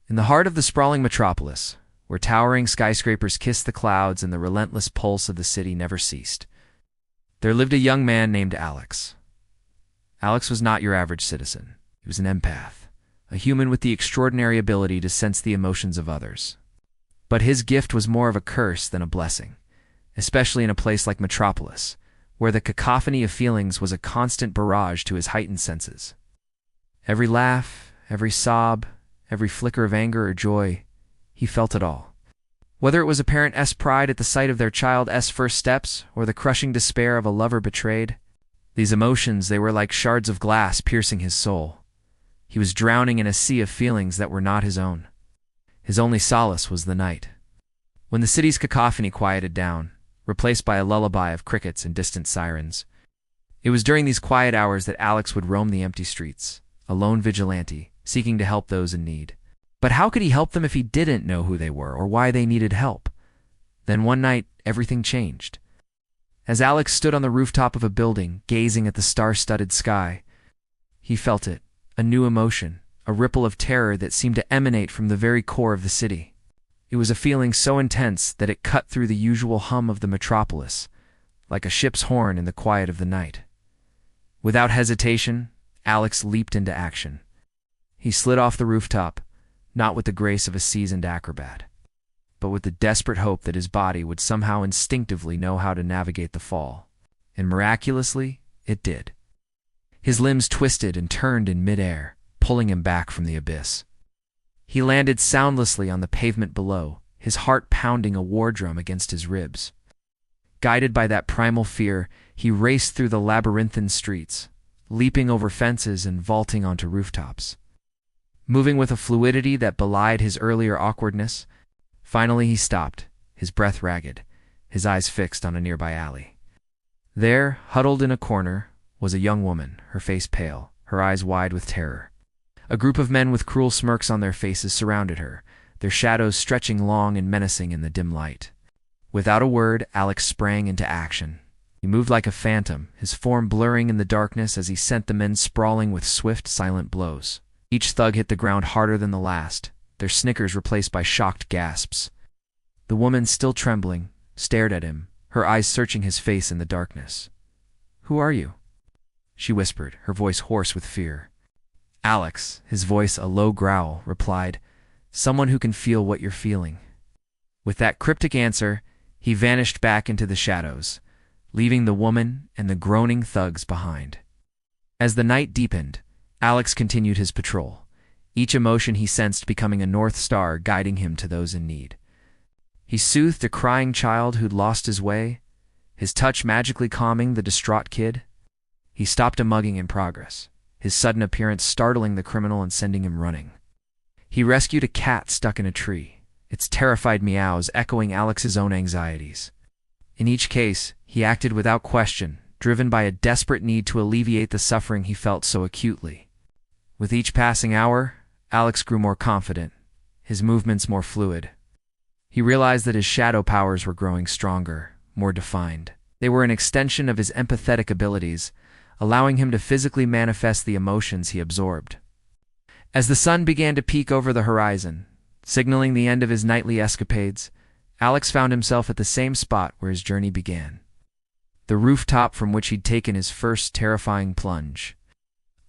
In the heart of the sprawling metropolis, where towering skyscrapers kissed the clouds and the relentless pulse of the city never ceased, there lived a young man named Alex. Alex was not your average citizen. He was an empath, a human with the extraordinary ability to sense the emotions of others. But his gift was more of a curse than a blessing, especially in a place like Metropolis, where the cacophony of feelings was a constant barrage to his heightened senses. Every laugh, every sob, every flicker of anger or joy, he felt it all. Whether it was a parent's pride at the sight of their child's first steps, or the crushing despair of a lover betrayed, these emotions, they were like shards of glass piercing his soul. He was drowning in a sea of feelings that were not his own. His only solace was the night. When the city's cacophony quieted down, replaced by a lullaby of crickets and distant sirens, it was during these quiet hours that Alex would roam the empty streets, a lone vigilante, seeking to help those in need. But how could he help them if he didn't know who they were or why they needed help? Then one night, everything changed. As Alex stood on the rooftop of a building, gazing at the star-studded sky, he felt it, a new emotion, a ripple of terror that seemed to emanate from the very core of the city. It was a feeling so intense that it cut through the usual hum of the metropolis, like a ship's horn in the quiet of the night. Without hesitation, Alex leaped into action. He slid off the rooftop, not with the grace of a seasoned acrobat, but with the desperate hope that his body would somehow instinctively know how to navigate the fall. And miraculously, it did. His limbs twisted and turned in midair, pulling him back from the abyss. He landed soundlessly on the pavement below, his heart pounding a war drum against his ribs. Guided by that primal fear, he raced through the labyrinthine streets, leaping over fences and vaulting onto rooftops. Moving with a fluidity that belied his earlier awkwardness, finally he stopped, his breath ragged, his eyes fixed on a nearby alley. There, huddled in a corner, was a young woman, her face pale, her eyes wide with terror. A group of men with cruel smirks on their faces surrounded her, their shadows stretching long and menacing in the dim light. Without a word, Alex sprang into action. He moved like a phantom, his form blurring in the darkness as he sent the men sprawling with swift, silent blows. Each thug hit the ground harder than the last, their snickers replaced by shocked gasps. The woman, still trembling, stared at him, her eyes searching his face in the darkness. "Who are you?" she whispered, her voice hoarse with fear. Alex, his voice a low growl, replied, "Someone who can feel what you're feeling." With that cryptic answer, he vanished back into the shadows, leaving the woman and the groaning thugs behind. As the night deepened, Alex continued his patrol, each emotion he sensed becoming a North Star guiding him to those in need. He soothed a crying child who'd lost his way, his touch magically calming the distraught kid. He stopped a mugging in progress, his sudden appearance startling the criminal and sending him running. He rescued a cat stuck in a tree, its terrified meows echoing Alex's own anxieties. In each case, he acted without question, driven by a desperate need to alleviate the suffering he felt so acutely. With each passing hour, Alex grew more confident, his movements more fluid. He realized that his shadow powers were growing stronger, more defined. They were an extension of his empathetic abilities, allowing him to physically manifest the emotions he absorbed. As the sun began to peek over the horizon, signaling the end of his nightly escapades, Alex found himself at the same spot where his journey began. The rooftop from which he'd taken his first terrifying plunge.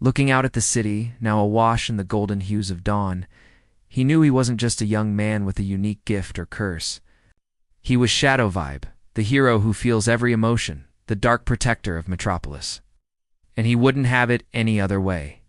Looking out at the city, now awash in the golden hues of dawn, he knew he wasn't just a young man with a unique gift or curse. He was ShadowVibe, the hero who feels every emotion, the dark protector of Metropolis. And he wouldn't have it any other way.